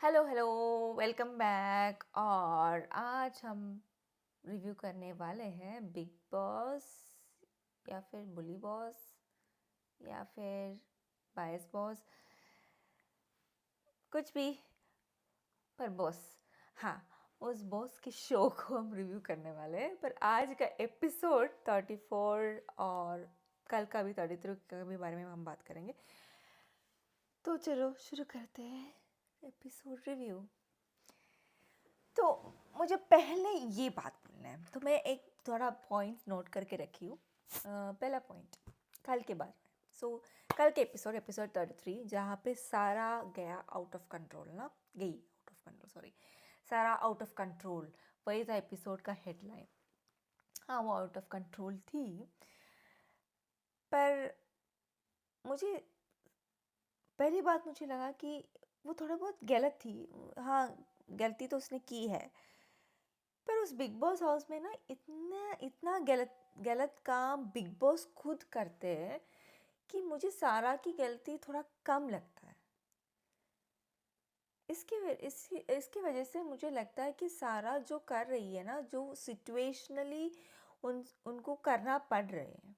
Hello hello, welcome back. और आज हम रिव्यू करने वाले हैं बिग बॉस या फिर बुली बॉस या फिर बायस बॉस, कुछ भी, पर बॉस। हाँ, उस बॉस के शो को हम रिव्यू करने वाले हैं। पर आज का एपिसोड 34 और कल का भी 33 का भी बारे में हम बात करेंगे। तो चलो शुरू करते हैं एपिसोड रिव्यू। तो मुझे पहले ये बात बोलना है, तो मैं एक थोड़ा पॉइंट नोट करके रखी हूँ। पहला पॉइंट कल के बारे में। कल के एपिसोड 33, जहाँ पे सारा गया आउट ऑफ कंट्रोल, ना गई आउट ऑफ कंट्रोल, सॉरी, सारा आउट ऑफ कंट्रोल, वही था एपिसोड का हेडलाइन। हाँ, वो आउट ऑफ कंट्रोल थी, पर मुझे पहली बात मुझे लगा कि वो थोड़ा बहुत गलत थी। हाँ, गलती तो उसने की है, पर उस बिग बॉस हाउस में ना इतना इतना गलत गलत काम बिग बॉस खुद करते हैं कि मुझे सारा की गलती थोड़ा कम लगता है। इसकी वजह से मुझे लगता है कि सारा जो कर रही है ना, जो सिचुएशनली उनको करना पड़ रहे हैं।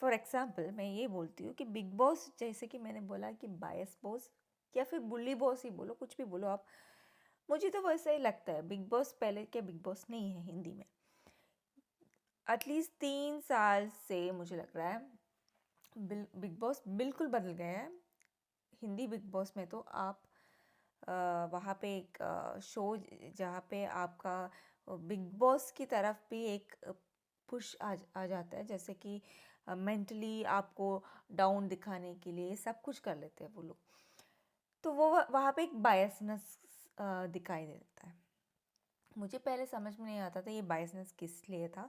फॉर एग्जाम्पल मैं ये बोलती हूँ कि बिग बॉस, जैसे कि मैंने बोला कि बायस बॉस या फिर बुली बॉस ही बोलो, कुछ भी बोलो आप, मुझे तो वैसा ही लगता है। बिग बॉस पहले के बिग बॉस नहीं है हिंदी में। एटलीस्ट 3 साल से मुझे लग रहा है बिग बॉस बिल्कुल बदल गया है। हिंदी बिग बॉस में तो आप वहाँ पे एक शो जहाँ पे आपका बिग बॉस की तरफ भी एक पुश आ जाता है, जैसे कि मेंटली आपको डाउन दिखाने के लिए सब कुछ कर लेते हैं वो लोग। तो वो वहाँ पे एक बायसनेस दिखाई देता है। मुझे पहले समझ में नहीं आता था ये बायसनेस किस लिए था।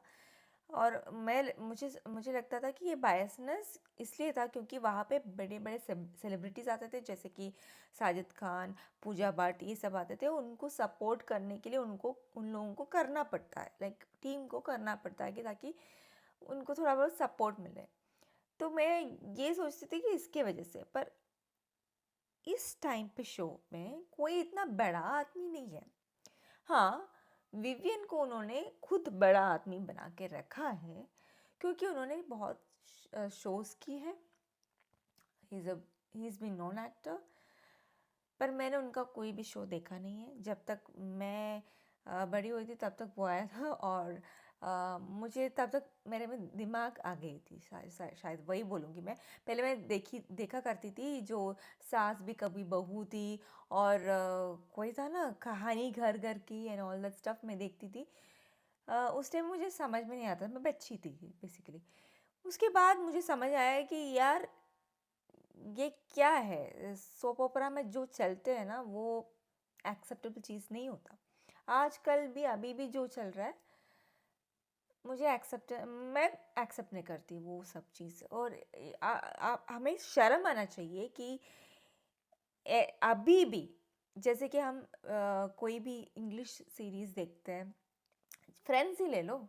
और मुझे लगता था कि ये बायसनेस इसलिए था क्योंकि वहाँ पे बड़े बड़े सेलिब्रिटीज़ आते थे, जैसे कि साजिद खान, पूजा भट्ट, ये सब आते थे। उनको सपोर्ट करने के लिए उन लोगों को करना पड़ता है, लाइक टीम को करना पड़ता है कि ताकि उनको थोड़ा बहुत सपोर्ट मिले। तो मैं ये सोचती थी कि इसके वजह से, पर इस टाइम पे शो में कोई इतना बड़ा आदमी नहीं है। हाँ, विवियन को उन्होंने खुद बड़ा आदमी बना के रखा है क्योंकि उन्होंने बहुत शोज़ की है। He is been non actor, पर मैंने उनका कोई भी शो देखा नहीं है। जब तक मैं बड़ी हुई थी तब तक वो आया था, और मुझे तब तक मेरे में दिमाग आ गई थी, शायद वही बोलूँगी मैं। पहले मैं देखा करती थी जो सास भी कभी बहू थी, और कोई था ना कहानी घर घर की एंड ऑल दैट स्टफ मैं देखती थी। उस टाइम मुझे समझ में नहीं आता, मैं बच्ची थी बेसिकली। उसके बाद मुझे समझ आया कि यार ये क्या है, सोप ओपरा में जो चलते हैं ना वो एक्सेप्टेबल चीज़ नहीं होता। आजकल भी अभी भी जो चल रहा है मुझे मैं एक्सेप्ट नहीं करती वो सब चीज़। और हमें शर्म आना चाहिए कि अभी भी, जैसे कि हम कोई भी इंग्लिश सीरीज़ देखते हैं, फ्रेंड्स ही ले लो,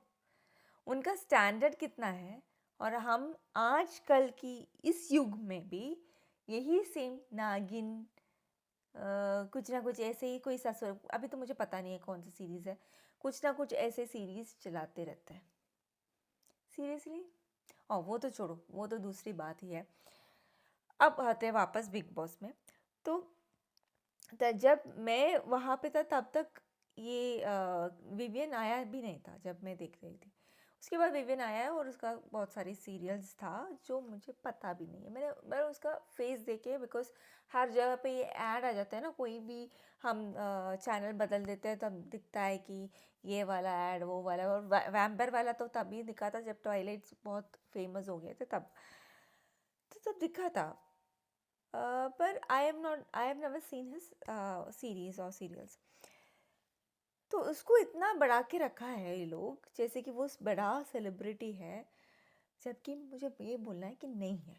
उनका स्टैंडर्ड कितना है। और हम आजकल की इस युग में भी यही सेम नागिन, कुछ ना कुछ ऐसे ही, कोई ससुर, अभी तो मुझे पता नहीं है कौन सी सीरीज़ है, कुछ ना कुछ ऐसे सीरीज़ चलाते रहते हैं सीरियसली। और वो तो छोड़ो, वो तो दूसरी बात ही है। अब आते हैं वापस बिग बॉस में। तो जब मैं वहाँ पे था तब तक ये विवियन आया भी नहीं था जब मैं देख रही थी। उसके बाद विवियन आया है और उसका बहुत सारी सीरियल्स था जो मुझे पता भी नहीं है। मैंने उसका फेस देखे, बिकॉज हर जगह पे ये ऐड आ जाता है ना, कोई भी हम चैनल बदल देते हैं तब दिखता है कि ये वाला ऐड, वो वाला। और वैम्पर वाला तो तभी दिखा था जब टॉयलेट्स बहुत फेमस हो गए थे, तब तो तब दिखा था। पर I have never seen his series और सीरियल्स। तो उसको इतना बढ़ा के रखा है ये लोग जैसे कि वो बड़ा सेलिब्रिटी है, जबकि मुझे ये बोलना है कि नहीं है।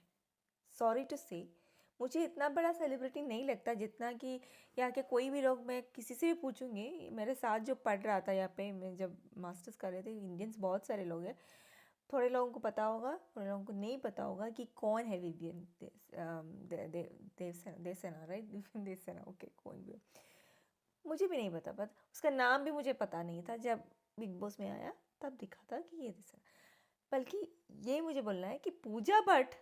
सॉरी टू से, मुझे इतना बड़ा सेलिब्रिटी नहीं लगता जितना कि यहाँ के कोई भी लोग, मैं किसी से भी पूछूंगी, मेरे साथ जो पढ़ रहा था यहाँ पे, मैं जब मास्टर्स कर रहे थे, इंडियंस बहुत सारे लोग हैं, थोड़े लोगों को पता होगा, थोड़े लोगों को नहीं पता होगा कि कौन है Vivian Dsena, right? Vivian Dsena, okay, कौन भी हो। मुझे भी नहीं पता, पर उसका नाम भी मुझे पता नहीं था। जब बिग बॉस में आया तब दिखा था कि ये देवसेना। बल्कि ये मुझे बोलना है कि Pooja Bhatt,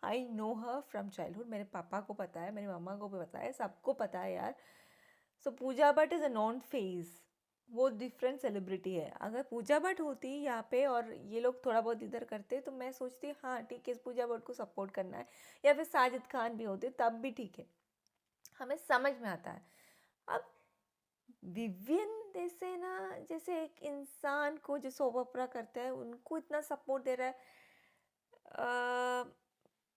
I know her from childhood. मेरे पापा को पता है, मेरी मम्मा को भी पता है, सबको पता है यार। So Pooja Bhatt is a known face, वो डिफरेंट सेलिब्रिटी है। अगर पूजा भट्ट होती यहाँ पे और ये लोग थोड़ा बहुत इधर करते तो मैं सोचती हाँ ठीक है, इस पूजा भट्ट को सपोर्ट करना है, या फिर साजिद खान भी होते तब भी ठीक है, हमें समझ में आता है। अब विवियन देसेना जैसे एक इंसान को जो सोप ओपरा करता है, उनको इतना सपोर्ट दे रहा है,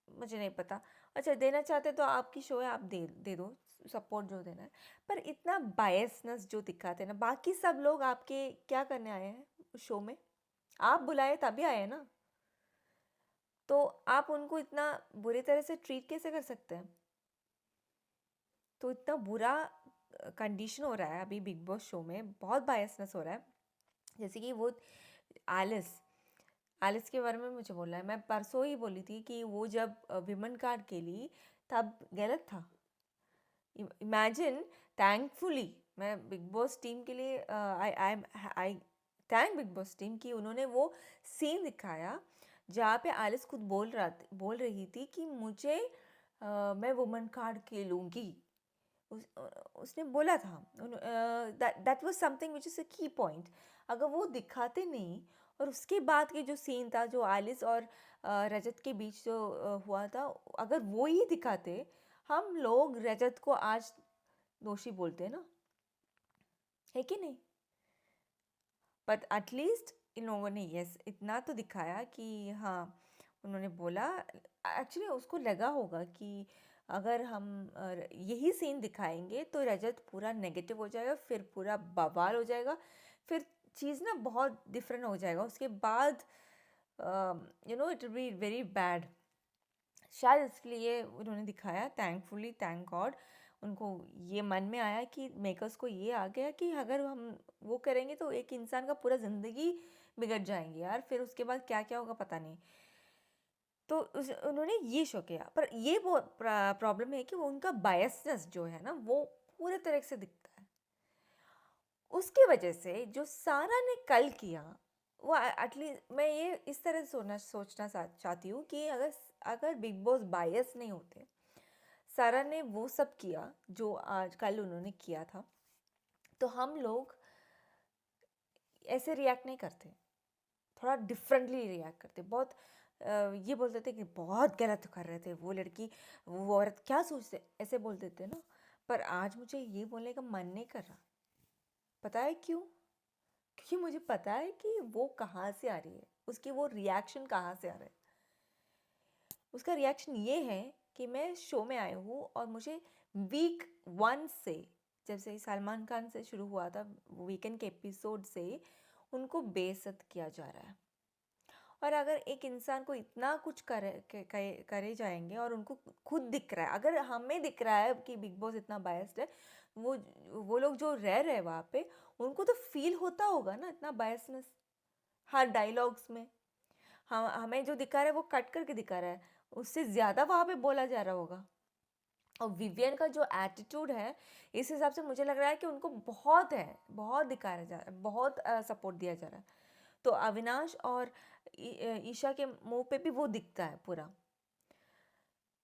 मुझे नहीं पता। अच्छा, देना चाहते तो आपकी शो है, आप दे दो सपोर्ट जो देना है, पर इतना बायसनेस जो दिखाते हैं ना, बाकी सब लोग आपके क्या करने आए हैं उस शो में? आप बुलाए तभी आए हैं ना, तो आप उनको इतना बुरी तरह से ट्रीट कैसे कर सकते हैं? तो इतना बुरा कंडीशन हो रहा है अभी बिग बॉस शो में, बहुत बायसनेस हो रहा है। जैसे कि वो एलिस एलिस के बारे में मुझे बोलना है। मैं परसों ही बोली थी कि वो जब विमन कार्ड खेली तब गलत था। इमेजिन, थैंकफुली मैं बिग बॉस टीम के लिए आई थैंक बिग बॉस टीम कि उन्होंने वो सीन दिखाया जहाँ पे एलिस खुद बोल रही थी कि मुझे मैं वुमन कार्ड खेलूँगी। उसने बोला था, that was something which is a की पॉइंट। अगर वो दिखाते नहीं, और उसके बाद के जो सीन था जो आलिस और रजत के बीच जो हुआ था, अगर वो ही दिखाते, हम लोग रजत को आज दोषी बोलते हैं ना, है कि नहीं? बट एटलीस्ट इन लोगों ने यस इतना तो दिखाया कि हाँ, उन्होंने बोला, एक्चुअली उसको लगा होगा कि अगर हम यही सीन दिखाएंगे तो रजत पूरा नेगेटिव हो जाएगा, फिर पूरा बवाल हो जाएगा, फिर चीज़ ना बहुत डिफरेंट हो जाएगा। उसके बाद it will be very bad. शायद इसके लिए उन्होंने दिखाया, थैंकफुली, थैंक गॉड, उनको ये मन में आया कि मेकर्स को ये आ गया कि अगर हम वो करेंगे तो एक इंसान का पूरा ज़िंदगी बिगड़ जाएंगे यार, फिर उसके बाद क्या क्या होगा पता नहीं। तो उन्होंने ये शो किया, पर ये वो प्रॉब्लम है कि वो उनका बायसनेस जो है ना, वो पूरे तरह से दिखता है। उसकी वजह से जो सारा ने कल किया, वो एटलीस्ट मैं ये इस तरह से सोचना चाहती हूँ कि अगर अगर बिग बॉस बायस नहीं होते, सारा ने वो सब किया जो आज कल उन्होंने किया था, तो हम लोग ऐसे रिएक्ट नहीं करते, थोड़ा डिफरेंटली रिएक्ट करते। बहुत ये बोलते थे कि बहुत गलत कर रहे थे वो लड़की, वो औरत, क्या सोचते, ऐसे बोल देते ना। पर आज मुझे ये बोलने का मन नहीं कर रहा। पता है क्यों? क्योंकि मुझे पता है कि वो कहाँ से आ रही है, उसकी वो रिएक्शन कहाँ से आ रहा है। उसका रिएक्शन ये है कि मैं शो में आई हूँ और मुझे वीक 1 से, जब से सलमान खान से शुरू हुआ था, वीकेंड के एपिसोड से उनको बेइज्जत किया जा रहा है। और अगर एक इंसान को इतना कुछ करे जाएंगे और उनको खुद दिख रहा है, अगर हमें दिख रहा है कि बिग बॉस इतना बायस्ड है, वो लोग जो रह रहे हैं वहाँ पे, उनको तो फील होता होगा ना इतना बायसनेस हर डायलॉग्स में। हम हमें जो दिखा रहा है वो कट करके दिखा रहा है, उससे ज़्यादा वहाँ पे बोला जा रहा होगा। और विवियन का जो एटीट्यूड है, इस हिसाब से मुझे लग रहा है कि उनको बहुत है, बहुत दिखाया जा रहा है, बहुत सपोर्ट दिया जा रहा है। तो अविनाश और ईशा के मुंह पे भी वो दिखता है पूरा।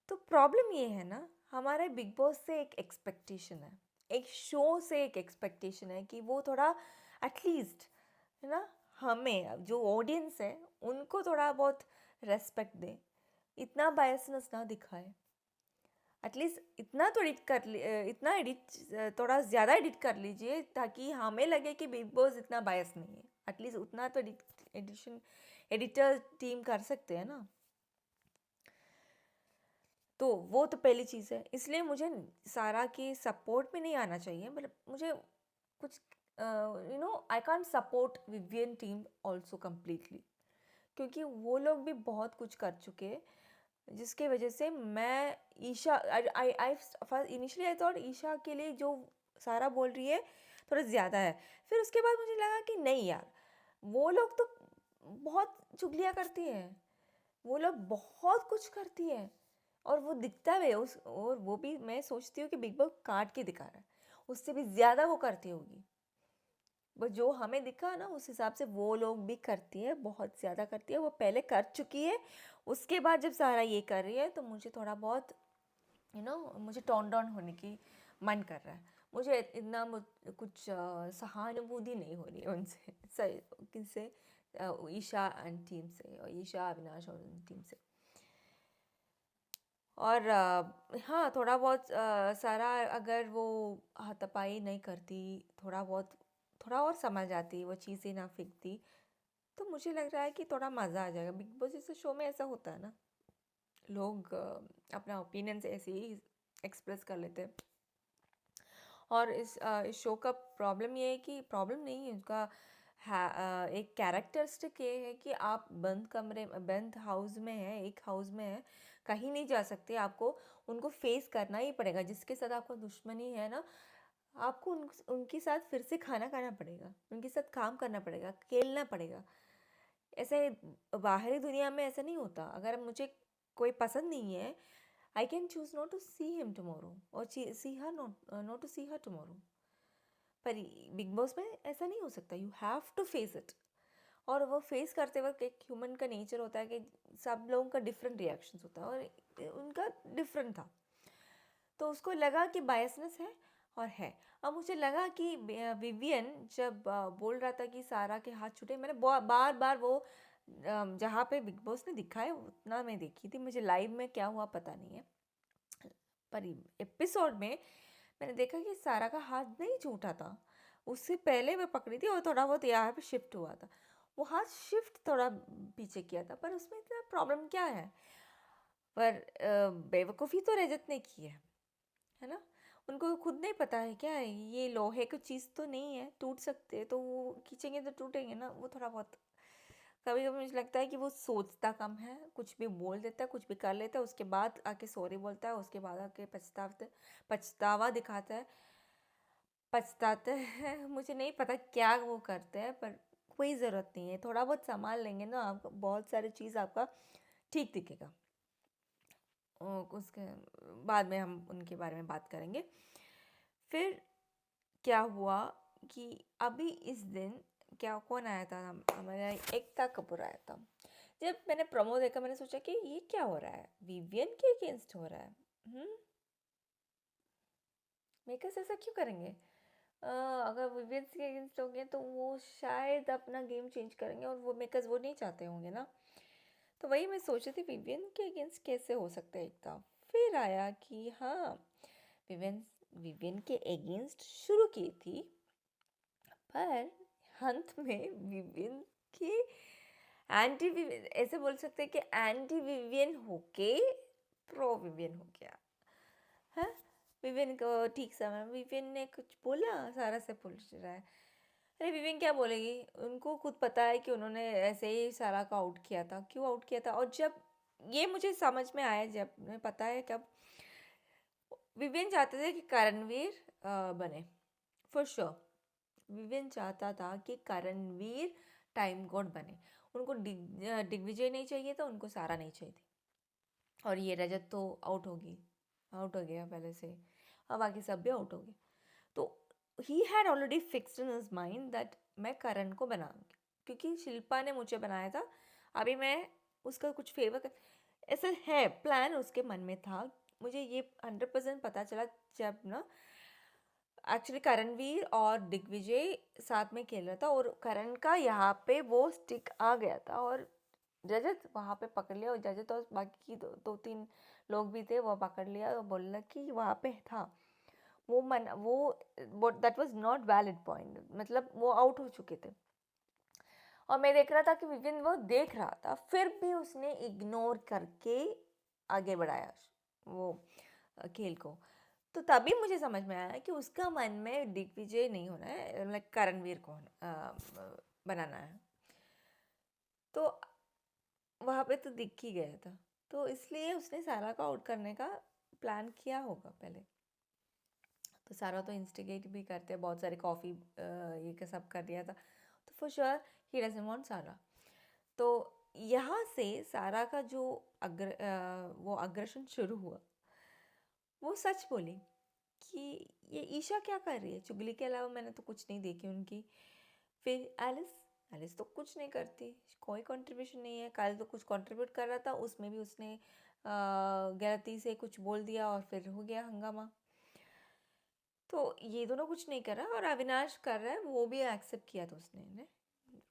तो प्रॉब्लम ये है ना, हमारे बिग बॉस से एक एक्सपेक्टेशन है, एक शो से एक एक्सपेक्टेशन है कि वो थोड़ा एटलीस्ट, है ना, हमें जो ऑडियंस है उनको थोड़ा बहुत रेस्पेक्ट दे, इतना बायसनेस ना दिखाए। एटलीस्ट इतना तो एडिट कर इतना एडिट थोड़ा ज़्यादा एडिट कर लीजिए ताकि हमें लगे कि बिग बॉस इतना बायस नहीं है। एटलीस्ट उतना तो एडिटर टीम कर सकते हैं ना। तो वो तो पहली चीज़ है, इसलिए मुझे सारा की सपोर्ट में नहीं आना चाहिए। मतलब मुझे कुछ I can't support Vivian team also completely, क्योंकि वो लोग भी बहुत कुछ कर चुके हैं, जिसके वजह से मैं ईशा, आई इनिशियली आई थॉट ईशा के लिए जो सारा बोल रही है थोड़ा ज़्यादा है। फिर उसके बाद मुझे लगा कि नहीं यार, वो लोग तो बहुत चुगलियाँ करती है, वो लोग बहुत कुछ करती है, और वो दिखता भी है उस, और वो भी मैं सोचती हूँ कि बिग बॉस काट के दिखा रहा है, उससे भी ज़्यादा वो करती होगी। वो जो हमें दिखा ना उस हिसाब से वो लोग भी करती है, बहुत ज़्यादा करती है, वो पहले कर चुकी है। उसके बाद जब सारा ये कर रही है तो मुझे थोड़ा बहुत मुझे टोन डाउन होने की मन कर रहा है। मुझे इतना कुछ सहानुभूति नहीं हो रही है उनसे, सही किनसे, ईशा एंड टीम से, और ईशा अविनाश और टीम से। और हाँ, थोड़ा बहुत सारा अगर वो हाथापाई नहीं करती, थोड़ा बहुत, थोड़ा और समझ आती, वो चीज़ें ना फेंकती, तो मुझे लग रहा है कि थोड़ा मज़ा आ जाएगा। बिग बॉस जैसे शो में ऐसा होता है ना, लोग अपना ओपिनियंस ऐसे ही एक्सप्रेस कर लेते हैं। और इस शो का प्रॉब्लम ये है कि, प्रॉब्लम नहीं है उसका, एक कैरेक्टरिस्टिक ये है कि आप बंद कमरे, बंद हाउस में है, एक हाउस में है, कहीं नहीं जा सकते, आपको उनको फेस करना ही पड़ेगा। जिसके साथ आपको दुश्मनी है ना, आपको उनके साथ फिर से खाना खाना पड़ेगा, उनके साथ काम करना पड़ेगा, खेलना पड़ेगा। ऐसे बाहरी दुनिया में ऐसा नहीं होता। अगर मुझे कोई पसंद नहीं है, I can choose not to see him tomorrow, और see her, not to see her tomorrow. पर बिग बॉस में ऐसा नहीं हो सकता, you have to face it. और वो फेस करते वक्त एक ह्यूमन का नेचर होता है कि सब लोगों का डिफरेंट रिएक्शंस होता है, और उनका डिफरेंट था। तो उसको लगा कि बायसनेस है, और है। अब मुझे लगा कि विवियन जब बोल रहा था कि सारा के हाथ छूटे, मैंने बार बार वो जहाँ पे बिग बॉस ने दिखाया उतना मैं देखी थी, मुझे लाइव में क्या हुआ पता नहीं है। पर एपिसोड में मैंने देखा कि सारा का हाथ नहीं छूटा था, उससे पहले मैं पकड़ी थी, और थोड़ा बहुत यहाँ पे शिफ्ट हुआ था, वो हाथ शिफ्ट थोड़ा पीछे किया था। पर उसमें इतना प्रॉब्लम क्या है? पर बेवकूफ़ी तो रजत ने की है ना? उनको खुद नहीं पता है क्या है ये, लोहे की चीज़ तो नहीं है, टूट सकते, तो वो खींचेंगे तो टूटेंगे ना। वो थोड़ा बहुत, कभी कभी मुझे लगता है कि वो सोचता कम है, कुछ भी बोल देता है, कुछ भी कर लेता है, उसके बाद आके सॉरी बोलता है, उसके बाद आके पछतावा दिखाता है, पछताते हैं। मुझे नहीं पता क्या वो करते हैं, पर कोई ज़रूरत नहीं है, थोड़ा बहुत संभाल लेंगे ना, आपको बहुत सारी चीज़ आपका ठीक दिखेगा। उसके बाद में हम उनके बारे में बात करेंगे। फिर क्या हुआ कि अभी इस दिन क्या, कौन आया था, हमारा एकता कपूर आया था। जब मैंने प्रोमो देखा, मैंने सोचा कि ये क्या हो रहा है, विवियन के अगेंस्ट हो रहा है। मेकर्स ऐसा क्यों करेंगे? अगर विवियन के अगेंस्ट होंगे तो वो शायद अपना गेम चेंज करेंगे, और वो मेकर्स वो नहीं चाहते होंगे ना। तो वही मैं सोच रही थी, विवियन के अगेंस्ट कैसे हो सकता है एकता। फिर आया कि हाँ, विवियन विवियन के अगेंस्ट शुरू की थी, पर अंत में विवियन के एंटी विवियन, ऐसे बोल सकते हैं कि एंटी विवियन होके प्रो विवियन हो गया है। विवियन को ठीक समय विवियन ने कुछ बोला, सारा से पूछ रहा है, अरे विवियन क्या बोलेगी, उनको खुद पता है कि उन्होंने ऐसे ही सारा को आउट किया था, क्यों आउट किया था। और जब ये मुझे समझ में आया, जब मुझे पता है कब, विवियन चाहते थे कि करणवीर बने, फॉर श्योर। विवियन चाहता था कि करणवीर टाइम गॉड बने, उनको दिग्विजय नहीं चाहिए था, उनको सारा नहीं चाहिए थी। और ये रजत तो आउट हो गया पहले से, और बाकी सब भी आउट हो गए। तो he had already fixed in his mind that मैं करण को बनाऊंगी, क्योंकि शिल्पा ने मुझे बनाया था, अभी मैं उसका कुछ फेवर कर, ऐसा है प्लान उसके मन में था। मुझे ये 100% पता चला जब ना एक्चुअली करणवीर और दिग्विजय साथ में खेल रहा था, और करण का यहाँ पे वो स्टिक आ गया था, और रजत वहाँ पे पकड़ लिया, और रजत और बाकी दो तीन लोग भी थे, वो पकड़ लिया और बोला कि वहाँ पे था वो that was not valid point, मतलब वो आउट हो चुके थे। और मैं देख रहा था कि विपिन वो देख रहा था, फिर भी उसने इग्नोर करके आगे बढ़ाया वो खेल को। तो तभी मुझे समझ में आया कि उसका मन में दिग्विजय नहीं होना है, लाइक करणवीर को बनाना है। तो वहाँ पे तो दिख ही गया था, तो इसलिए उसने सारा को आउट करने का प्लान किया होगा पहले। तो सारा तो इंस्टिगेट भी करते हैं, बहुत सारे कॉफ़ी ये सब कर दिया था, तो for sure he doesn't want सारा। तो यहाँ से सारा का जो वो अग्रेशन शुरू हुआ। वो सच बोली कि ये ईशा क्या कर रही है, चुगली के अलावा मैंने तो कुछ नहीं देखी उनकी। फिर एलिस एलिस तो कुछ नहीं करती, कोई कंट्रीब्यूशन नहीं है। कल तो कुछ कंट्रीब्यूट कर रहा था, उसमें भी उसने गलती से कुछ बोल दिया और फिर हो गया हंगामा। तो ये दोनों कुछ नहीं कर रहा और अविनाश कर रहा है, वो भी एक्सेप्ट किया था उसने,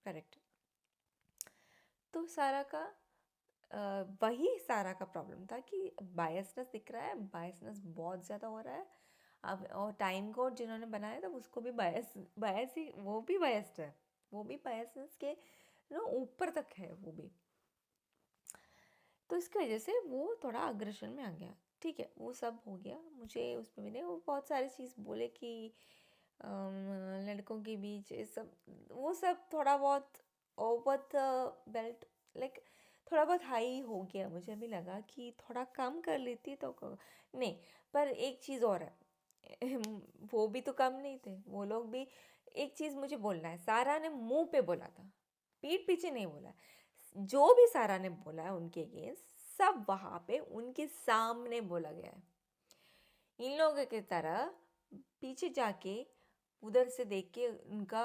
करेक्ट। तो सारा का वही सारा का प्रॉब्लम था कि बायसनेस दिख रहा है, बायसनेस बहुत ज़्यादा हो रहा है अब। और टाइम कोड जिन्होंने बनाया था उसको भी बायस ही, वो भी बायस्ड है, वो भी बायसनेस के ऊपर तक है वो भी। तो इसकी वजह से वो थोड़ा अग्रेशन में आ गया। ठीक है, वो सब हो गया, मुझे उस पर भी नहीं, वो बहुत सारी चीज़ बोले कि लड़कों के बीच ये सब, वो सब थोड़ा बहुत ओवर द बेल्ट, लाइक थोड़ा बहुत हाई हो गया। मुझे भी लगा कि थोड़ा कम कर लेती तो नहीं। पर एक चीज़ और है वो भी तो कम नहीं थे वो लोग भी। एक चीज़ मुझे बोलना है, सारा ने मुंह पे बोला था, पीठ पीछे नहीं बोला। जो भी सारा ने बोला है उनके अगेंस्ट, सब वहाँ पे उनके सामने बोला गया है। इन लोगों की तरह पीछे जाके उधर से देख के उनका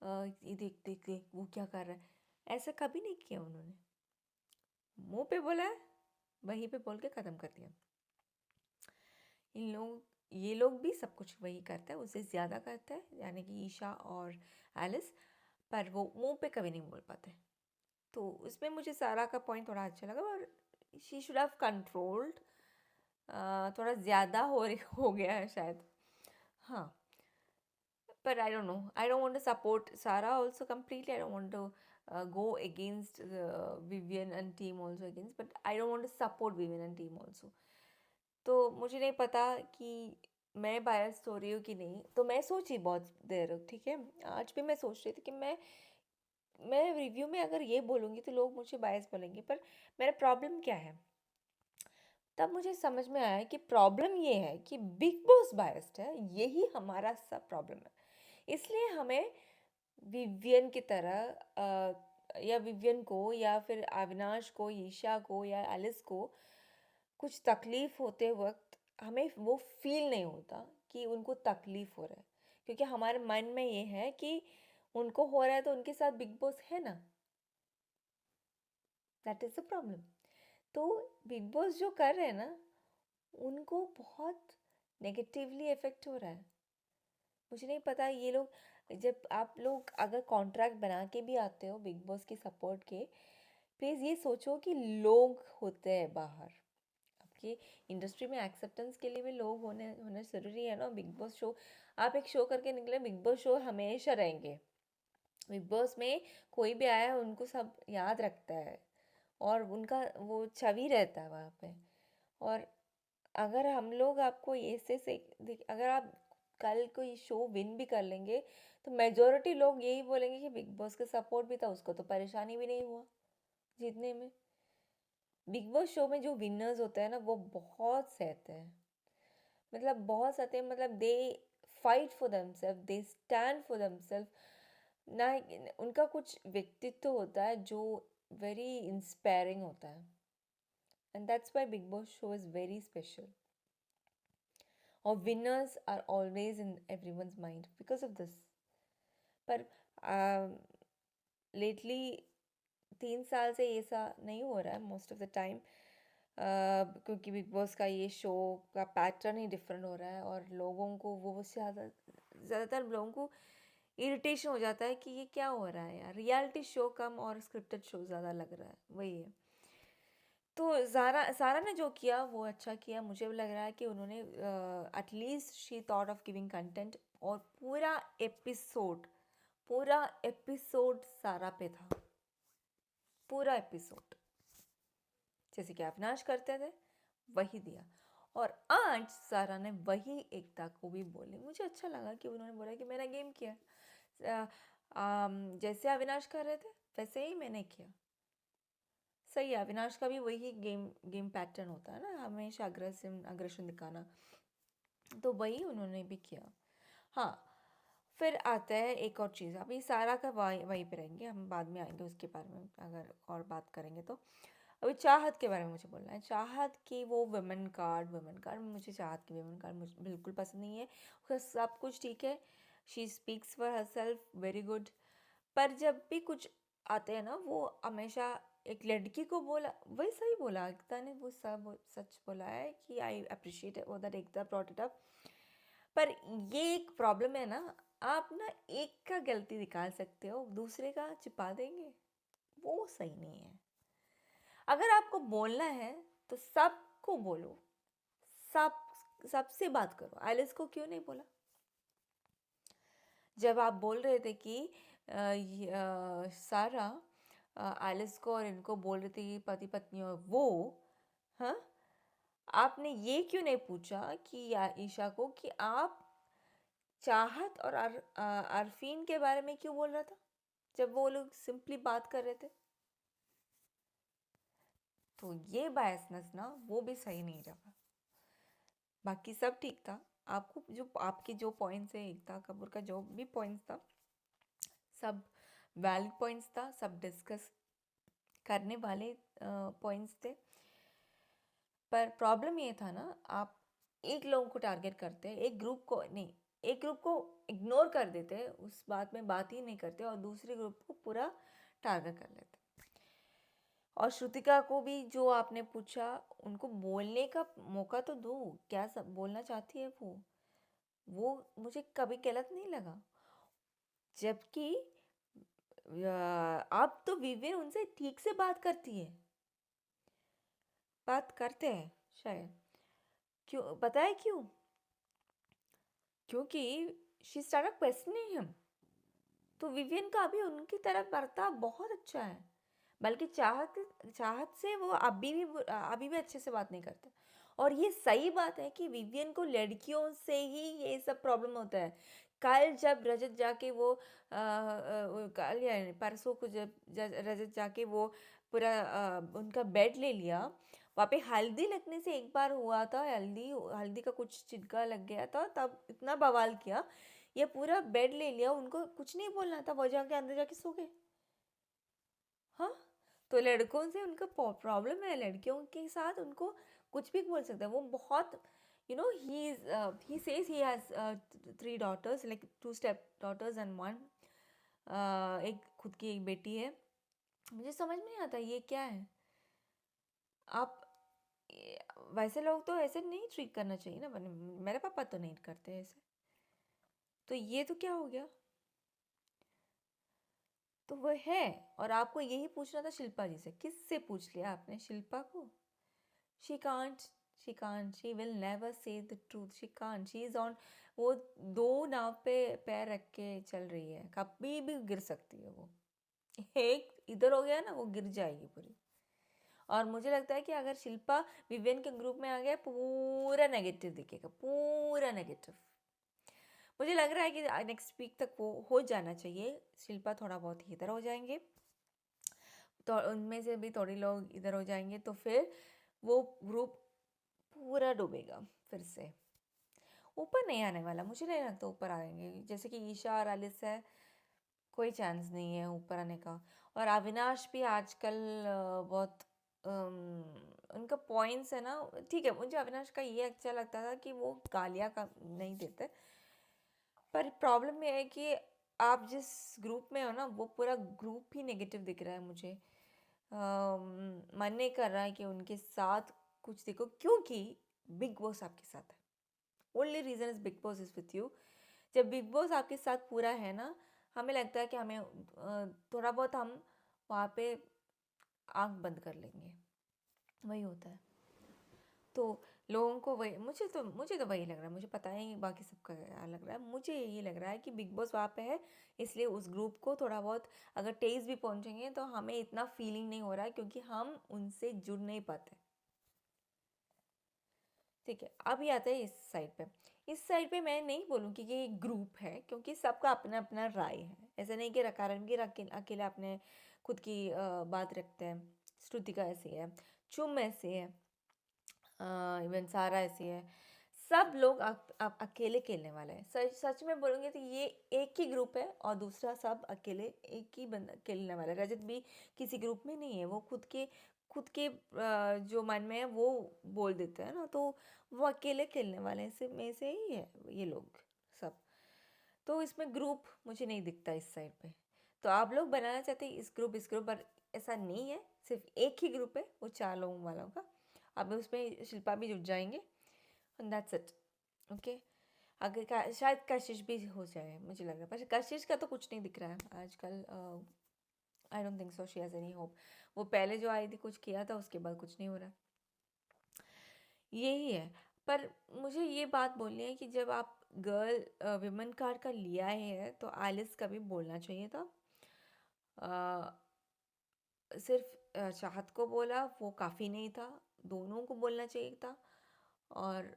ये देख देख देख वो क्या कर रहा है, ऐसा कभी नहीं किया उन्होंने। मुंह पे बोला है, वहीं पे बोल के ख़त्म कर दिया। ये लोग भी सब कुछ वही करता है, उससे ज़्यादा करता है, यानी कि ईशा और एलिस, पर वो मुंह पे कभी नहीं बोल पाते। तो उसमें मुझे सारा का पॉइंट थोड़ा अच्छा लगा। और शी शुड हैव कंट्रोल्ड, थोड़ा ज़्यादा हो गया है शायद। हाँ, but I don't know. I don't want to support Sarah also completely. I don't want to go against Vivian and team also against, but I don't want to support Vivian and team also. तो मुझे नहीं पता कि मैं बायस हो रही हूँ कि नहीं। तो मैं सोची बहुत देर, ठीक है, आज भी मैं सोच रही थी कि मैं रिव्यू में अगर ये बोलूँगी तो लोग मुझे बायस बोलेंगे, पर मेरा प्रॉब्लम क्या है। तब मुझे समझ में आया कि प्रॉब्लम ये है कि बिग बॉस बायस्ड है, यही हमारा सब प्रॉब्लम है। इसलिए हमें विवियन की तरह या विवियन को या फिर अविनाश को, ईशा को या एलिस को कुछ तकलीफ होते वक्त हमें वो फील नहीं होता कि उनको तकलीफ हो रहा है, क्योंकि हमारे मन में ये है कि उनको हो रहा है तो उनके साथ बिग बॉस है ना। That is the problem. तो बिग बॉस जो कर रहे हैं ना, उनको बहुत नेगेटिवली इफ़ेक्ट हो रहा है। मुझे नहीं पता ये लोग, जब आप लोग अगर कॉन्ट्रैक्ट बना के भी आते हो बिग बॉस की सपोर्ट के, प्लीज़ ये सोचो कि लोग होते हैं बाहर आपकी इंडस्ट्री में, एक्सेप्टेंस के लिए भी लोग होने होने ज़रूरी है ना। बिग बॉस शो, आप एक शो करके निकले, बिग बॉस शो हमेशा रहेंगे। बिग बॉस में कोई भी आया है उनको सब याद रखता है और उनका वो छवि रहता है वहाँ पे। और अगर हम लोग आपको ऐसे से अगर आप कल कोई शो विन भी कर लेंगे तो मेजोरिटी लोग यही बोलेंगे कि बिग बॉस का सपोर्ट भी था, उसको तो परेशानी भी नहीं हुआ जीतने में। बिग बॉस शो में जो विनर्स होते हैं ना, वो बहुत सहते हैं, मतलब बहुत सहते हैं, मतलब they fight for themselves, they stand for themselves ना। उनका कुछ व्यक्तित्व होता है जो वेरी इंस्पायरिंग होता है, and that's why big boss show is very special. और winners are always in everyone's mind because of this. पर लेटली 3 साल से ऐसा नहीं हो रहा है मोस्ट ऑफ द टाइम, क्योंकि बिग बॉस का ये शो का पैटर्न ही डिफरेंट हो रहा है और लोगों को वो ज़्यादातर लोगों को इरिटेशन हो जाता है कि ये क्या हो रहा है यार, रियलिटी शो कम और स्क्रिप्टेड शो ज़्यादा लग रहा है, वही है। तो सारा ने जो किया वो अच्छा किया। मुझे भी लग रहा है कि उन्होंने at least she thought of giving content. और पूरा एपिसोड सारा पे था, पूरा एपिसोड जैसे कि अविनाश करते थे वही दिया। और आज सारा ने वही एकता को भी बोले, मुझे अच्छा लगा कि उन्होंने बोला कि मैंने गेम किया, जैसे अविनाश कर रहे थे वैसे ही मैंने किया। सही है, अविनाश का भी वही गेम पैटर्न होता है ना, हमेशा अग्रेशन दिखाना, तो वही उन्होंने भी किया। हाँ, फिर आता है एक और चीज़, अभी सारा का वहीं पे रहेंगे, हम बाद में आएंगे उसके बारे में अगर और बात करेंगे तो। अभी चाहत के बारे में मुझे बोलना है। चाहत की वो वुमेन कार्ड मुझे चाहत की वुमेन कार्ड मुझे बिल्कुल पसंद नहीं है। उसका सब कुछ ठीक है, she speaks for her self very good, पर जब भी कुछ आते हैं ना वो हमेशा एक लड़की को बोला, वही सही बोला एकता ने, वो सब सच बोला है कि आई अप्रिशिएट वो that Ekta brought it up. पर ये एक प्रॉब्लम है ना, आप ना एक का गलती निकाल सकते हो, दूसरे का छिपा देंगे, वो सही नहीं है। अगर आपको बोलना है तो सबको बोलो, सब सबसे बात करो। आइलिस को क्यों नहीं बोला? जब आप बोल रहे थे कि सारा आइलिस को और इनको बोल रही थी पति पत्नी और वो, हाँ, आपने ये क्यों नहीं पूछा कि ईशा को कि आप चाहत और अरफीन के बारे में क्यों बोल रहा था जब वो लोग सिंपली बात कर रहे थे? तो ये बायसनेस ना वो भी सही नहीं रहा। बाकी सब ठीक था। आपको जो आपके जो पॉइंट्स है, एकता कपूर का जो भी पॉइंट्स था, सब वैलिड पॉइंट्स था, सब डिस्कस करने वाले पॉइंट्स थे। पर प्रॉब्लम ये था ना, आप एक लोगों को टारगेट करते, एक ग्रुप को नहीं, एक ग्रुप को इग्नोर कर देते, उस बात में बात ही नहीं करते, और दूसरे ग्रुप को पूरा टारगेट कर लेते। और श्रुतिका को भी जो आपने पूछा, उनको बोलने का मौका तो दो, क्या सब बोलना चाहती है वो मुझे कभी गलत नहीं लगा। जबकि आप तो विवियन उनसे ठीक से बात करती है, बात करते हैं शायद, क्यों पता है क्यों? क्योंकि शी स्टार्टेड क्वेश्चनिंग हिम, तो विवियन का अभी उनकी तरफ बर्ताव बहुत अच्छा है। बल्कि चाहत चाहत से वो अभी भी अच्छे से बात नहीं करते। और ये सही बात है कि विवियन को लड़कियों से ही ये सब प्रॉब्लम होता है। कल जब रजत जाके वो कल या परसों को जब रजत जाके वो पूरा उनका बेड ले लिया, वहाँ पे हल्दी लगने से एक बार हुआ था, हल्दी हल्दी का कुछ छिटका लग गया था, तब इतना बवाल किया। ये पूरा बेड ले लिया, उनको कुछ नहीं बोलना था, वो जाके अंदर जाके सो गए। हाँ, तो लड़कों से उनका प्रॉब्लम है, लड़कियों के साथ उनको कुछ भी बोल सकता है। वो बहुत he says he has 3 daughters, like 2 step daughters and one, एक खुद की एक बेटी है। मुझे समझ में नहीं आता ये क्या है। आप वैसे लोग तो ऐसे नहीं ट्रीट करना चाहिए ना, मेरे पापा तो नहीं करते ऐसे, तो ये तो क्या हो गया? तो वो है। और आपको यही पूछना था शिल्पा जी से, किससे पूछ लिया आपने शिल्पा को? She can't, she will never say the truth, she can't, she is on, वो दो नाव पे पैर रख के चल रही है, कभी भी गिर सकती है वो। एक इधर हो गया ना, वो गिर जाएगी पूरी। और मुझे लगता है कि अगर शिल्पा विवियन के ग्रुप में आ गया, पूरा नेगेटिव दिखेगा, पूरा नेगेटिव। मुझे लग रहा है कि नेक्स्ट वीक तक वो हो जाना चाहिए, शिल्पा थोड़ा बहुत इधर हो जाएंगे, तो उनमें से भी थोड़े लोग इधर हो जाएंगे, तो फिर वो ग्रुप पूरा डूबेगा फिर से। ऊपर नहीं आने वाला, मुझे नहीं लगता ऊपर आएंगे। जैसे कि ईशा और आलिस है, कोई चांस नहीं है ऊपर आने का। और अविनाश भी आजकल बहुत उनका पॉइंट्स है ना, ठीक है, मुझे अविनाश का ये अच्छा लगता था कि वो गालियाँ का नहीं देते। पर प्रॉब्लम ये है कि आप जिस ग्रुप में हो ना, वो पूरा ग्रुप ही नेगेटिव दिख रहा है मुझे। मन नहीं कर रहा है कि उनके साथ कुछ देखो, क्योंकि बिग बॉस आपके साथ है। Only reason is big boss is with you. जब बिग बॉस आपके साथ पूरा है ना, हमें लगता है कि हमें थोड़ा बहुत हम वहाँ पे आंख बंद कर लेंगे, वही होता है। तो लोगों को वही, मुझे तो वही लग रहा है, मुझे पता है बाकी सबका क्या लग रहा है, मुझे यही लग रहा है कि बिग बॉस वहाँ पे है, इसलिए उस ग्रुप को थोड़ा बहुत अगर टेस्ट भी पहुँचेंगे तो हमें इतना फीलिंग नहीं हो रहा है, क्योंकि हम उनसे जुड़ नहीं पाते। ठीक है, अभी आते हैं इस साइड पे। इस साइड पे मैं नहीं बोलूँगी कि ये ग्रुप है, क्योंकि सबका अपना अपना राय है। ऐसा नहीं कि कारणवीर अकेले अपने खुद की बात रखते हैं। श्रुतिका ऐसी है, चुम ऐसी है, इवन सारा ऐसी है, सब लोग आप अकेले खेलने वाले हैं। सच सच में बोलूँगी तो ये एक ही ग्रुप है और दूसरा सब अकेले एक ही बंदा खेलने वाला है। रजत भी किसी ग्रुप में नहीं है, वो खुद के जो मन में है वो बोल देते हैं ना, तो वो अकेले खेलने वाले से में से ही है ये लोग सब। तो इसमें ग्रुप मुझे नहीं दिखता इस साइड पे। तो आप लोग बनाना चाहते हैं इस ग्रुप पर, ऐसा नहीं है, सिर्फ एक ही ग्रुप है वो 4 लोगों वालों का। अब उसमें शिल्पा भी जुट जाएंगे एंड दैट्स इट। ओके। अगर शायद कशिश भी हो जाए मुझे लग रहा है, पर कशिश का तो कुछ नहीं दिख रहा है आजकल। I don't think so she has any hope. वो पहले जो आई थी कुछ किया था, उसके बाद कुछ नहीं हो रहा। यही है। पर मुझे ये बात बोलनी है कि जब आप गर्ल विमेन कार्ड का लिया है तो आलिस का भी बोलना चाहिए था। सिर्फ चाहत को बोला वो काफ़ी नहीं था, दोनों को बोलना चाहिए था। और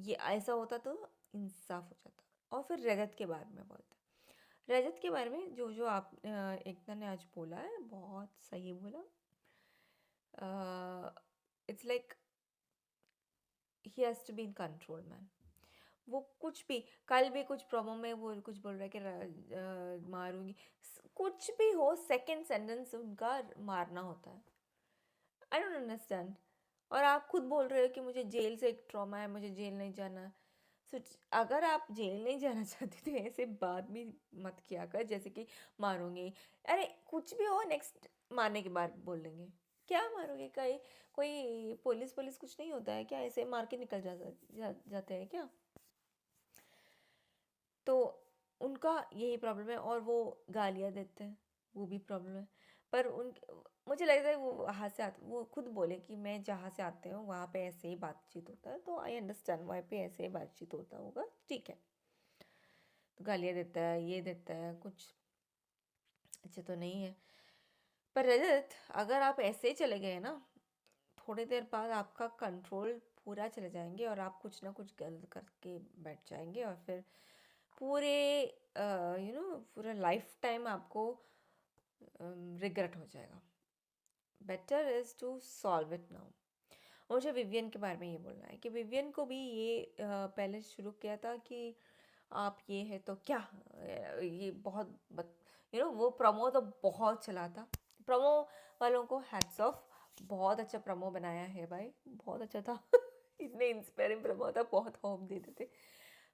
ये ऐसा होता तो इंसाफ हो जाता। और फिर रजत के बारे में बोलते, रजत के बारे में जो जो आप एकता ने आज बोला है बहुत सही बोला। It's like he has to be in control man. वो कुछ भी, कल भी कुछ प्रोमो में वो कुछ बोल रहा है कि मारूंगी, कुछ भी हो सेकंड सेंटेंस उनका मारना होता है। I don't understand. और आप खुद बोल रहे हो कि मुझे जेल से एक ट्रॉमा है, मुझे जेल नहीं जाना। सो अगर आप जेल नहीं जाना चाहते तो ऐसे बात भी मत किया कर जैसे कि मारूंगी। अरे कुछ भी हो नेक्स्ट मारने के बाद बोल देंगे, क्या मारोगे? कहीं कोई पुलिस पुलिस कुछ नहीं होता है क्या? ऐसे मार के निकल जाते हैं क्या? तो उनका यही प्रॉब्लम है। और वो गालियाँ देते हैं, वो भी प्रॉब्लम है। पर उन मुझे लगता है वो वहाँ से आते, वो खुद बोले कि मैं जहाँ से आते हूँ वहाँ पे ऐसे ही बातचीत होता है, तो आई अंडरस्टैंड वहाँ पे ऐसे ही बातचीत होता होगा, ठीक है। तो गालियाँ देता है, ये देता है, कुछ अच्छा तो नहीं है। पर रजत, अगर आप ऐसे ही चले गए ना, थोड़ी देर बाद आपका कंट्रोल पूरा चले जाएंगे और आप कुछ ना कुछ गलत करके बैठ जाएंगे और फिर पूरे पूरा लाइफ टाइम आपको रिग्रेट हो जाएगा। Better is to solve it now. मुझे विवियन के बारे में ये बोलना है कि विवियन को भी ये पहले शुरू किया था कि आप ये है तो क्या, ये बहुत वो प्रोमो तो बहुत चला था। प्रोमो वालों को हैट्स ऑफ, बहुत अच्छा प्रोमो बनाया है भाई, बहुत अच्छा था। इतने इंस्पायरिंग प्रोमो था, बहुत होप देते थे।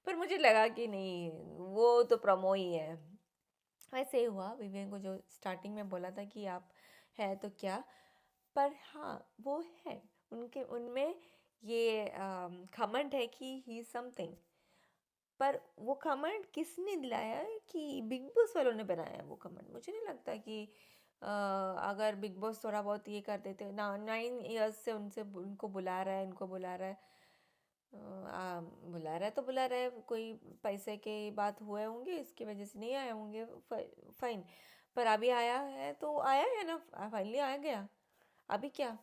पर मुझे लगा कि नहीं, वो तो प्रोमो ही है। वैसे ही हुआ, विवेक को जो स्टार्टिंग में बोला था कि आप है तो क्या, पर हाँ वो है, उनके उनमें ये घमंड है कि ही समथिंग। पर वो घमंड किसने दिलाया है? कि बिग बॉस वालों ने बनाया है वो घमंड। मुझे नहीं लगता कि अगर बिग बॉस थोड़ा बहुत ये कर देते ना, 9 ईयर्स से उनसे उनको बुला रहा है, इनको बुला रहा है, बुला रहा है तो बुला रहा है, कोई पैसे के बात हुए होंगे इसकी वजह से नहीं आए होंगे, फाइन। पर अभी आया है तो आया है ना, फाइनली आ गया। अभी क्या,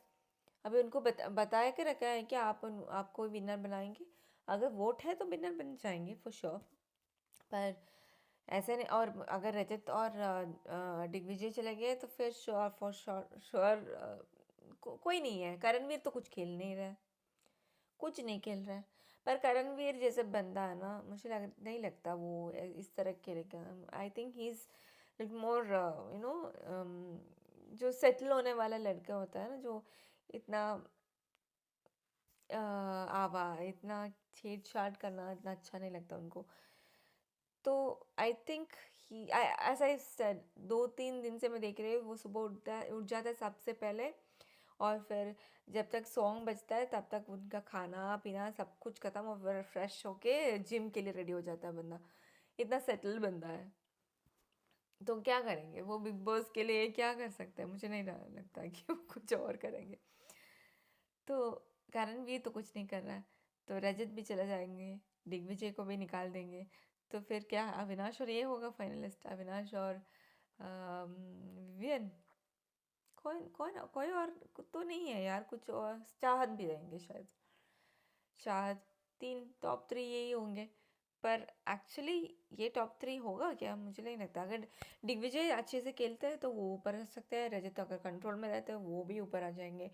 अभी उनको बताया के रखा है कि आपको विनर बनाएंगे, अगर वोट है तो विनर बन जाएंगे फॉर श्योर। पर ऐसे नहीं। और अगर रजत और दिग्विजय चले गए तो फिर श्योर फॉर श्योर श्योर कोई नहीं है। करणवीर तो कुछ खेल नहीं रहा है, कुछ नहीं खेल रहा है। पर करणवीर जैसे बंदा है ना, मुझे नहीं लगता वो इस तरह खेलेगा। आई think he is little more जो सेटल होने वाला लड़का होता है ना, जो इतना आवा इतना छेड़छाड़ करना इतना अच्छा नहीं लगता उनको। तो I think he, as I said, 2-3 दिन से मैं देख रही हूँ वो सुबह उठ जाता है सबसे पहले, और फिर जब तक सॉन्ग बजता है तब तक उनका खाना पीना सब कुछ ख़त्म, और फिर फ्रेश होके जिम के लिए रेडी हो जाता है बंदा। इतना सेटल बंदा है। तो क्या करेंगे वो बिग बॉस के लिए, क्या कर सकते हैं? मुझे नहीं लगता कि वो कुछ और करेंगे। तो करणवीर तो कुछ नहीं कर रहा है, तो रजत भी चले जाएंगे, दिग्विजय को भी निकाल देंगे। तो फिर क्या, अविनाश और ये होगा फाइनलिस्ट, अविनाश और विवियन। कौन कौन कोई और तो नहीं है यार, कुछ और, चाहत भी रहेंगे शायद, चाहत। तीन टॉप 3 यही होंगे। पर एक्चुअली ये टॉप 3 होगा क्या? मुझे नहीं लगता। अगर दिग्विजय अच्छे से खेलते हैं तो वो ऊपर आ सकते हैं, रजत अगर कंट्रोल में रहते हैं वो भी ऊपर आ जाएंगे।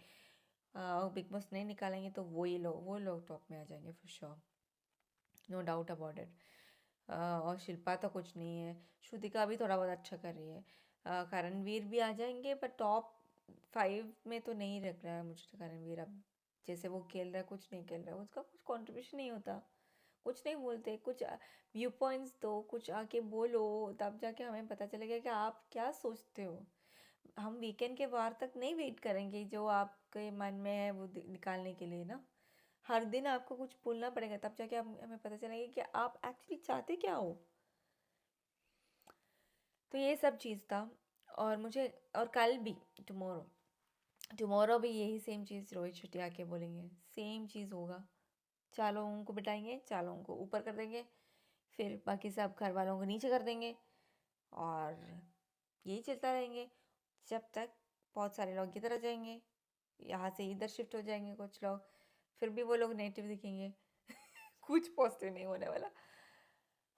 बिग बॉस नहीं निकालेंगे तो वो लोग टॉप में आ जाएंगे for sure. No doubt about it. और शिल्पा तो कुछ नहीं है, श्रुतिका भी थोड़ा बहुत अच्छा कर रही है, करणवीर भी आ जाएंगे, पर टॉप 5 में तो नहीं रख रहा है मुझे तो करणवीर। अब जैसे वो खेल रहा है, कुछ नहीं खेल रहा है, उसका कुछ कंट्रीब्यूशन नहीं होता, कुछ नहीं बोलते, कुछ व्यू पॉइंट्स दो, कुछ आके बोलो, तब जाके हमें पता चलेगा कि आप क्या सोचते हो। हम वीकेंड के वार तक नहीं वेट करेंगे जो आपके मन में है वो निकालने के लिए ना। हर दिन आपको कुछ बोलना पड़ेगा, तब जाके हमें पता चलेगा कि आप एक्चुअली चाहते क्या हो। तो ये सब चीज़ था। और मुझे, और कल भी, टुमारो टुमारो भी यही सेम चीज़ रोहित शेट्टी आके बोलेंगे, सेम चीज़ होगा। 4 लोगों को बिठाएंगे, 4 लोगों को ऊपर कर देंगे, फिर बाकी सब घर वालों को नीचे कर देंगे, और यही चलता रहेंगे जब तक बहुत सारे लोग इधर आ जाएंगे, यहाँ से इधर शिफ्ट हो जाएंगे कुछ लोग, फिर भी वो लोग नेगेटिव दिखेंगे। कुछ पॉजिटिव नहीं होने वाला।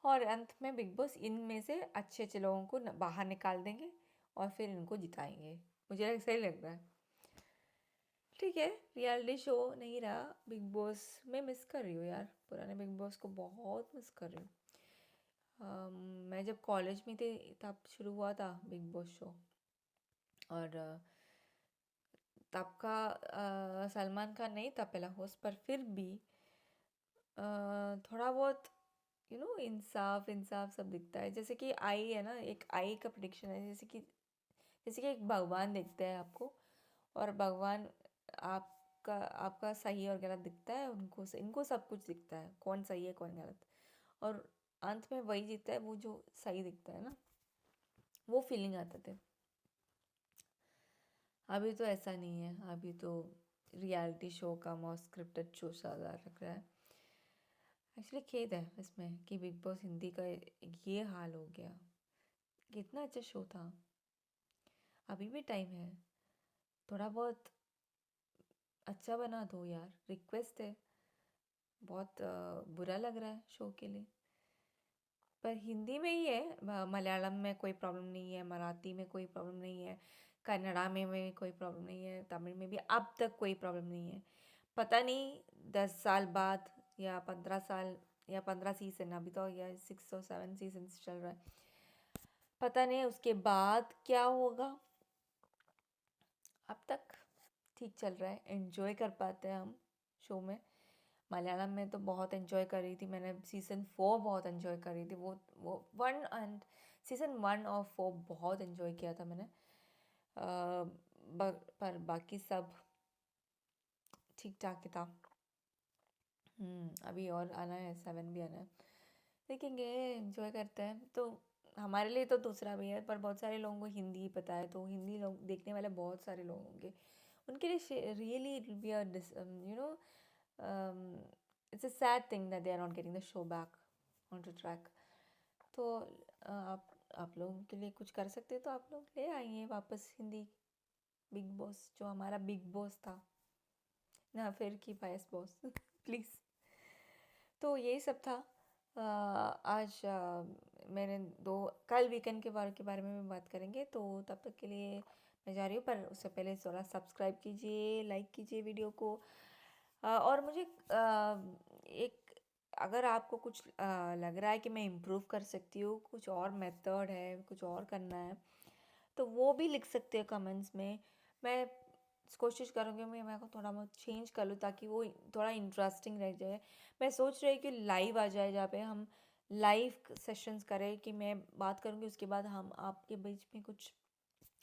और अंत में बिग बॉस इनमें से अच्छे अच्छे लोगों को बाहर निकाल देंगे और फिर इनको जिताएंगे, मुझे ऐसा ही लग रहा है। ठीक है, रियलिटी शो नहीं रहा, बिग बॉस मैं मिस कर रही हूँ यार, पुराने बिग बॉस को बहुत मिस कर रही हूँ। मैं जब कॉलेज में थी तब शुरू हुआ था बिग बॉस शो, और तब का सलमान खान नहीं था पहला होस्ट, पर फिर भी थोड़ा बहुत इंसाफ इंसाफ सब दिखता है। जैसे कि आई है ना, एक आई का प्रिडिक्शन है, जैसे कि एक भगवान देखते हैं आपको, और भगवान आपका आपका सही और गलत दिखता है, उनको इनको सब कुछ दिखता है, कौन सही है कौन गलत, और अंत में वही जीतता है वो जो सही दिखता है ना। वो फीलिंग आते थे। अभी तो ऐसा नहीं है, अभी तो रियलिटी शो का और स्क्रिप्टेड शो ज़्यादा लग रहा है। एक्चुअली खेद है इसमें कि बिग बॉस हिंदी का ये हाल हो गया। कितना अच्छा शो था, अभी भी टाइम है, थोड़ा बहुत अच्छा बना दो यार, रिक्वेस्ट है। बहुत बुरा लग रहा है शो के लिए। पर हिंदी में ही है, मलयालम में कोई प्रॉब्लम नहीं है, मराठी में कोई प्रॉब्लम नहीं है, कन्नड़ा में कोई प्रॉब्लम नहीं है, तमिल में भी अब तक कोई प्रॉब्लम नहीं है। पता नहीं 10 साल बाद या 15 साल या 15 सीजन, अभी तो या 6 और 7 सीजन चल रहा है, पता नहीं उसके बाद क्या होगा। अब तक ठीक चल रहा है, एंजॉय कर पाते हैं हम शो में। मलयालम में तो बहुत एंजॉय कर रही थी मैं, सीज़न 4 बहुत एंजॉय कर रही थी, वो 1 और सीज़न 1 और 4 बहुत एंजॉय किया था मैंने। पर बाकी सब ठीक ठाक ही था। अभी और आना है, 7 भी आना है, देखेंगे, एंजॉय करते हैं। तो हमारे लिए तो दूसरा भी है, पर बहुत सारे लोगों को हिंदी पता है, तो हिंदी लोग देखने वाले बहुत सारे लोग होंगे, उनके लिए really it will be it's a sad thing that they are not getting the show back onto track. तो आप लोगों के लिए कुछ कर सकते तो आप लोग ले आइए वापस हिंदी बिग बॉस, जो हमारा बिग बॉस था ना, फिर की बायस बॉस। प्लीज़। तो यही सब था। आज मैंने कल वीकेंड के बारे में बात करेंगे, तो तब तक के लिए मैं जा रही हूँ, पर उससे पहले थोड़ा सब्सक्राइब कीजिए, लाइक कीजिए वीडियो को। और मुझे एक, अगर आपको कुछ लग रहा है कि मैं इम्प्रूव कर सकती हूँ, कुछ और मेथड है, कुछ और करना है, तो वो भी लिख सकते हैं कमेंट्स में। मैं कोशिश करूँगी मैं को थोड़ा बहुत चेंज कर लूँ, ताकि वो थोड़ा इंटरेस्टिंग रह जाए। मैं सोच रही कि लाइव आ जाए, जहाँ पे हम लाइव सेशंस करें, कि मैं बात करूँगी, उसके बाद हम आपके बीच में कुछ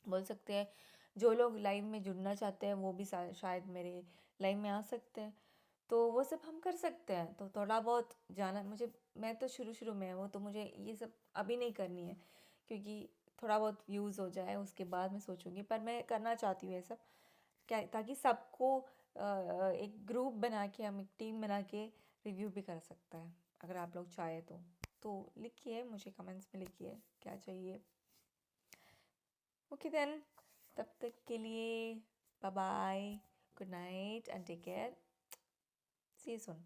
बोल सकते हैं। जो लोग लाइव में जुड़ना चाहते हैं वो भी शायद मेरे लाइव में आ सकते हैं, तो वो सब हम कर सकते हैं। तो थोड़ा बहुत जाना मुझे, मैं तो शुरू में वो, तो मुझे ये सब अभी नहीं करनी है, क्योंकि थोड़ा बहुत व्यूज़ हो जाए उसके बाद मैं सोचूंगी। पर मैं करना चाहती हूँ ये सब, क्या, ताकि सबको एक ग्रुप बना के, हम एक टीम बना के रिव्यू भी कर सकता है, अगर आप लोग चाहे तो लिखिए, मुझे कमेंट्स में लिखिए क्या चाहिए। ओके देन, तब तक के लिए bye bye, good night and take care, see you soon.